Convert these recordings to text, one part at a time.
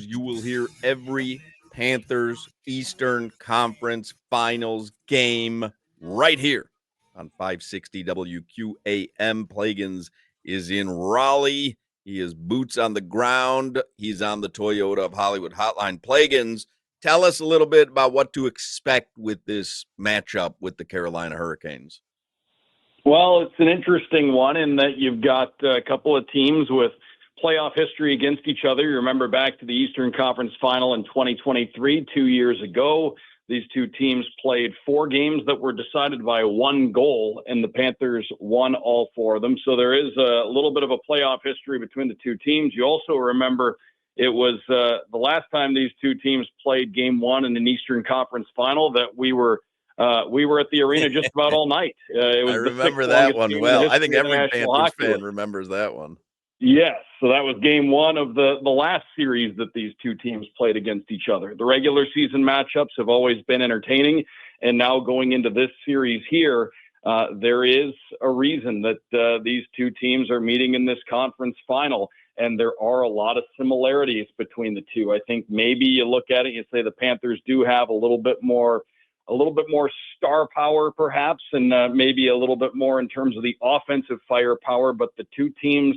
you will hear every Panthers Eastern Conference Finals game right here on 560 WQAM. Plagens is in Raleigh. He is boots on the ground. He's on the Toyota of Hollywood hotline. Plagens, tell us a little bit about what to expect with this matchup with the Carolina Hurricanes. Well, it's an interesting one in that you've got a couple of teams with playoff history against each other. You remember back to the Eastern Conference Final in 2023, 2 years ago. These two teams played 4 games that were decided by 1 goal, and the Panthers won all 4 of them. So there is a little bit of a playoff history between the two teams. You also remember it was the last time these two teams played Game 1 in an Eastern Conference Final that we were at the arena just about all night. It was I the remember 6th that longest one game well. in the I think history of the every National Panthers Hockey fan League. remembers that one. Yes, so that was Game 1 of the last series that these two teams played against each other. The regular season matchups have always been entertaining, and now going into this series here, there is a reason that these two teams are meeting in this conference final, and there are a lot of similarities between the two. I think maybe you look at it, you say the Panthers do have a little bit more star power perhaps, and maybe a little bit more in terms of the offensive firepower, but the two teams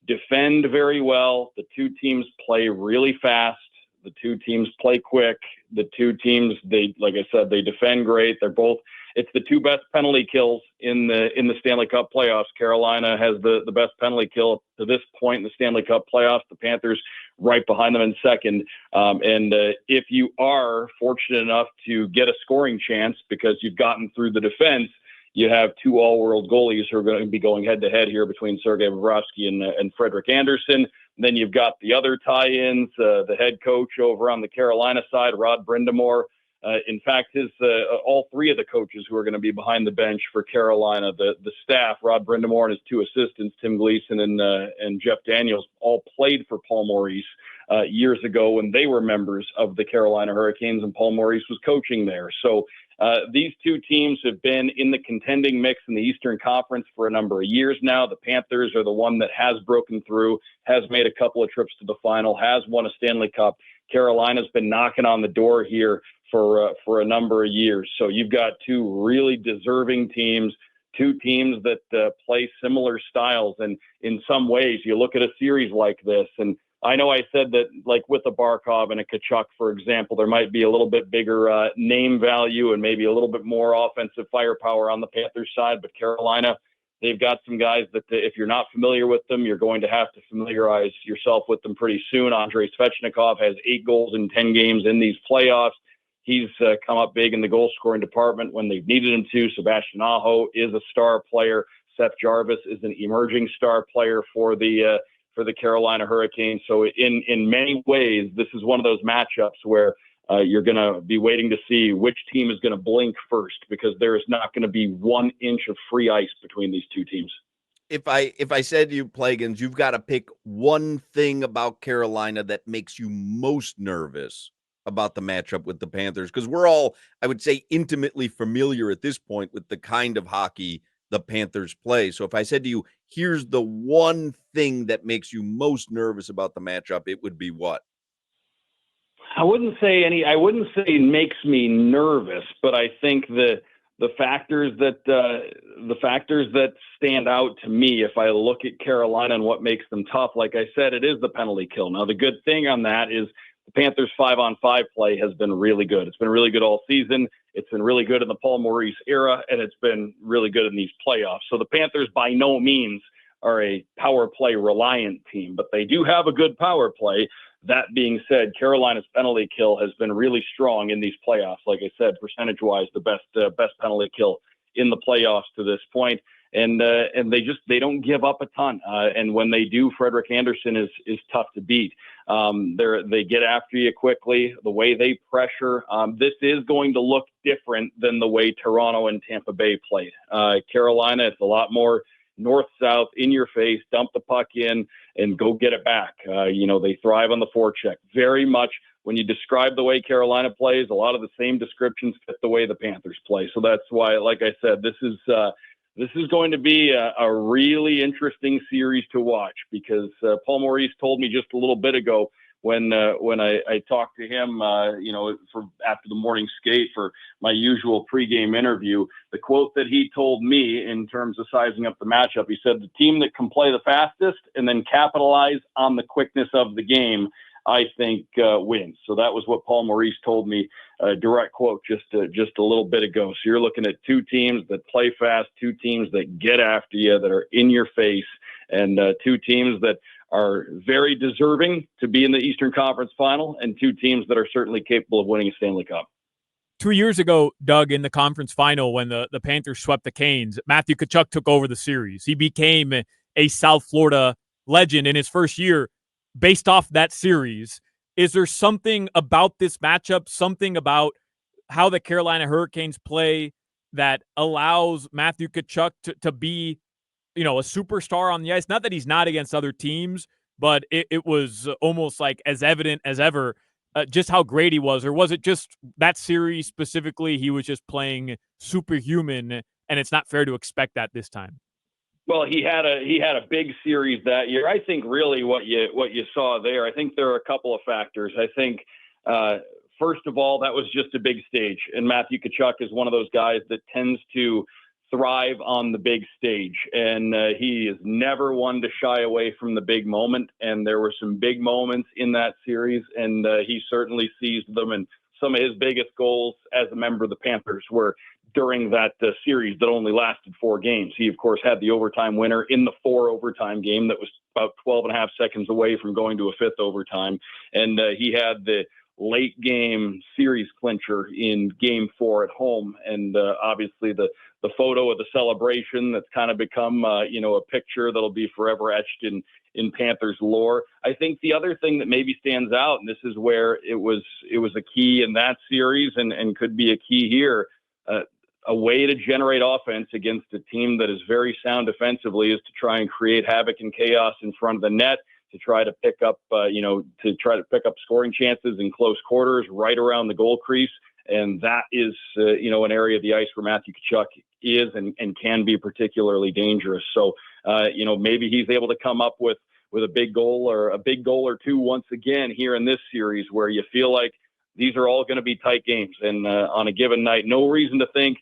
defend very well. The two teams play really fast. The two teams play quick. The two teams, like I said, they defend great. It's the 2 best penalty kills in the Stanley Cup playoffs. Carolina has the best penalty kill to this point in the Stanley Cup playoffs. The Panthers right behind them in second. If you are fortunate enough to get a scoring chance because you've gotten through the defense, you have 2 all-world goalies who are going to be going head-to-head here between Sergei Bobrovsky and Frederik Andersen. Then you've got the other tie-ins, the head coach over on the Carolina side, Rod Brind'Amour. In fact, all 3 of the coaches who are going to be behind the bench for Carolina, the staff, Rod Brind'Amour and his 2 assistants, Tim Gleason and Jeff Daniels, all played for Paul Maurice years ago when they were members of the Carolina Hurricanes and Paul Maurice was coaching there. So these two teams have been in the contending mix in the Eastern Conference for a number of years now. The Panthers are the one that has broken through, has made a couple of trips to the final, has won a Stanley Cup. Carolina's been knocking on the door here for a number of years. So you've got 2 really deserving teams, 2 teams that play similar styles. And in some ways, you look at a series like this, and I know I said that, like with a Barkov and a Tkachuk, for example, there might be a little bit bigger name value and maybe a little bit more offensive firepower on the Panthers side. But Carolina, they've got some guys that if you're not familiar with them, you're going to have to familiarize yourself with them pretty soon. Andrei Svechnikov has 8 goals in 10 games in these playoffs. He's come up big in the goal-scoring department when they've needed him to. Sebastian Aho is a star player. Seth Jarvis is an emerging star player for the Carolina Hurricanes. So in many ways, this is one of those matchups where you're going to be waiting to see which team is going to blink first, because there is not going to be 1 inch of free ice between these two teams. If I said to you, Plagens, you've got to pick one thing about Carolina that makes you most nervous about the matchup with the Panthers, because we're all, I would say, intimately familiar at this point with the kind of hockey the Panthers play. So if I said to you, here's the one thing that makes you most nervous about the matchup, it would be what? I wouldn't say it makes me nervous, but I think the factors that stand out to me, if I look at Carolina and what makes them tough, like I said, it is the penalty kill. Now, the good thing on that is the Panthers' 5-on-5 play has been really good. It's been really good all season. It's been really good in the Paul Maurice era, and it's been really good in these playoffs. So the Panthers by no means are a power play reliant team, but they do have a good power play. That being said, Carolina's penalty kill has been really strong in these playoffs. Like I said, percentage-wise, the best penalty kill in the playoffs to this point. And they don't give up a ton. And when they do, Frederik Andersen is tough to beat. They get after you quickly. The way they pressure, this is going to look different than the way Toronto and Tampa Bay played. Carolina, it's a lot more north-south, in your face, dump the puck in and go get it back. They thrive on the forecheck. Very much when you describe the way Carolina plays, a lot of the same descriptions fit the way the Panthers play. So that's why, like I said, this is going to be a really interesting series to watch, because Paul Maurice told me just a little bit ago, when I talked to him, for after the morning skate for my usual pregame interview. The quote that he told me in terms of sizing up the matchup, he said, "The team that can play the fastest and then capitalize on the quickness of the game, I think wins." So that was what Paul Maurice told me, a direct quote just a little bit ago. So you're looking at two teams that play fast, two teams that get after you, that are in your face, and two teams that are very deserving to be in the Eastern Conference Final, and two teams that are certainly capable of winning a Stanley Cup. 2 years ago, Doug, in the conference final when the Panthers swept the Canes, Matthew Tkachuk took over the series. He became a South Florida legend in his first year based off that series. Is there something about this matchup, something about how the Carolina Hurricanes play that allows Matthew Tkachuk to be, a superstar on the ice? Not that he's not against other teams, but it was almost like as evident as ever just how great he was. Or was it just that series specifically, he was just playing superhuman, and it's not fair to expect that this time? Well, he had a big series that year. I think really what you saw there, I think there are a couple of factors. I think first of all, that was just a big stage, and Matthew Tkachuk is one of those guys that tends to thrive on the big stage, and he is never one to shy away from the big moment. And there were some big moments in that series, and he certainly seized them. And some of his biggest goals as a member of the Panthers were during that series that only lasted 4 games. He, of course, had the overtime winner in the 4 overtime game that was about 12 and a half seconds away from going to a 5th overtime. And he had the late game series clincher in game 4 at home. And obviously the photo of the celebration that's kind of become, a picture that'll be forever etched in Panthers lore. I think the other thing that maybe stands out, and this is where it was a key in that series and could be a key here, a way to generate offense against a team that is very sound defensively is to try and create havoc and chaos in front of the net, to try to pick up, scoring chances in close quarters right around the goal crease. And that is, an area of the ice where Matthew Tkachuk is and can be particularly dangerous. So, maybe he's able to come up with a big goal or two once again here in this series, where you feel like these are all going to be tight games. And on a given night, no reason to think,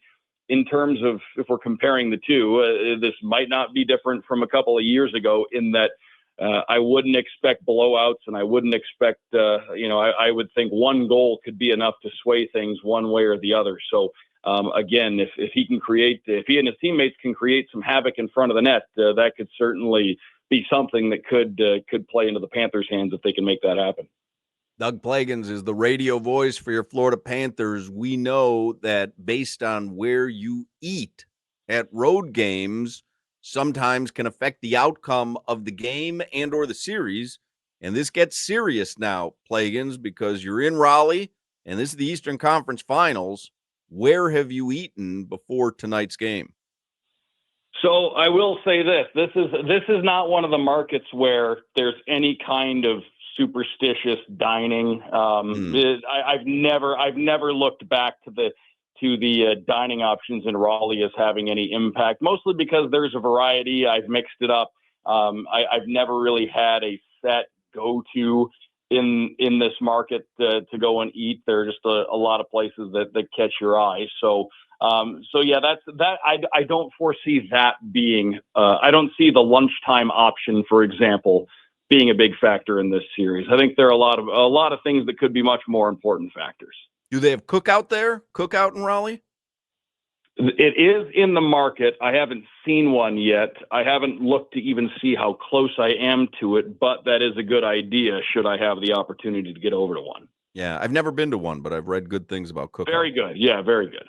in terms of, if we're comparing the two, this might not be different from a couple of years ago, in that I wouldn't expect blowouts, and I wouldn't expect, I would think one goal could be enough to sway things one way or the other. So again, if he and his teammates can create some havoc in front of the net, that could certainly be something that could play into the Panthers' hands if they can make that happen. Doug Plagens is the radio voice for your Florida Panthers. We know that based on where you eat at road games, sometimes can affect the outcome of the game and or the series. And this gets serious now, Plagens, because you're in Raleigh, and this is the Eastern Conference Finals. Where have you eaten before tonight's game? So I will say this. This is not one of the markets where there's any kind of superstitious dining. I've never looked back to the dining options in Raleigh as having any impact, mostly because there's a variety. I've mixed it up. I've never really had a set go-to in this market to go and eat. There are just a lot of places that catch your eye. So yeah, I don't foresee that being, I don't see the lunchtime option, for example, being a big factor in this series. I think there are a lot of things that could be much more important factors. Do they have cookout there? Cookout in Raleigh? It is in the market. I haven't seen one yet. I haven't looked to even see how close I am to it, but that is a good idea should I have the opportunity to get over to one. Yeah, I've never been to one, but I've read good things about cookout. Very good. Yeah, very good.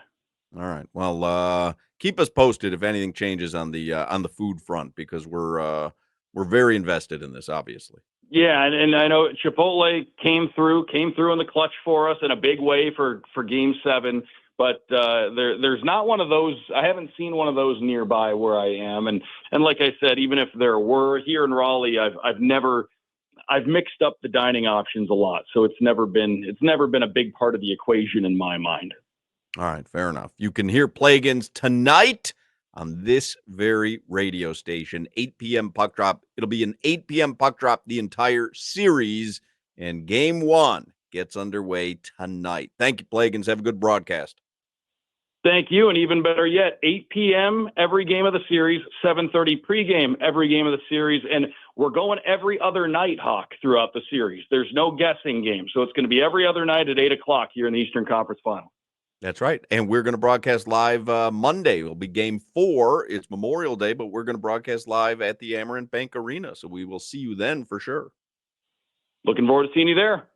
All right. Well, keep us posted if anything changes on the food front, because we're very invested in this, obviously. Yeah, and I know Chipotle came through in the clutch for us in a big way for Game 7, but there's not one of those. I haven't seen one of those nearby where I am, and like I said, even if there were here in Raleigh, I've mixed up the dining options a lot, so it's never been a big part of the equation in my mind. All right, fair enough. You can hear Plagens tonight on this very radio station, 8 p.m. puck drop. It'll be an 8 p.m. puck drop the entire series. And game one gets underway tonight. Thank you, Plagens. Have a good broadcast. Thank you, and even better yet, 8 p.m. every game of the series, 7:30 pregame every game of the series, and we're going every other night, Hawk, throughout the series. There's no guessing game, so it's going to be every other night at 8 o'clock here in the Eastern Conference Final. That's right, and we're going to broadcast live Monday. It'll be game 4. It's Memorial Day, but we're going to broadcast live at the Amerant Bank Arena, so we will see you then for sure. Looking forward to seeing you there.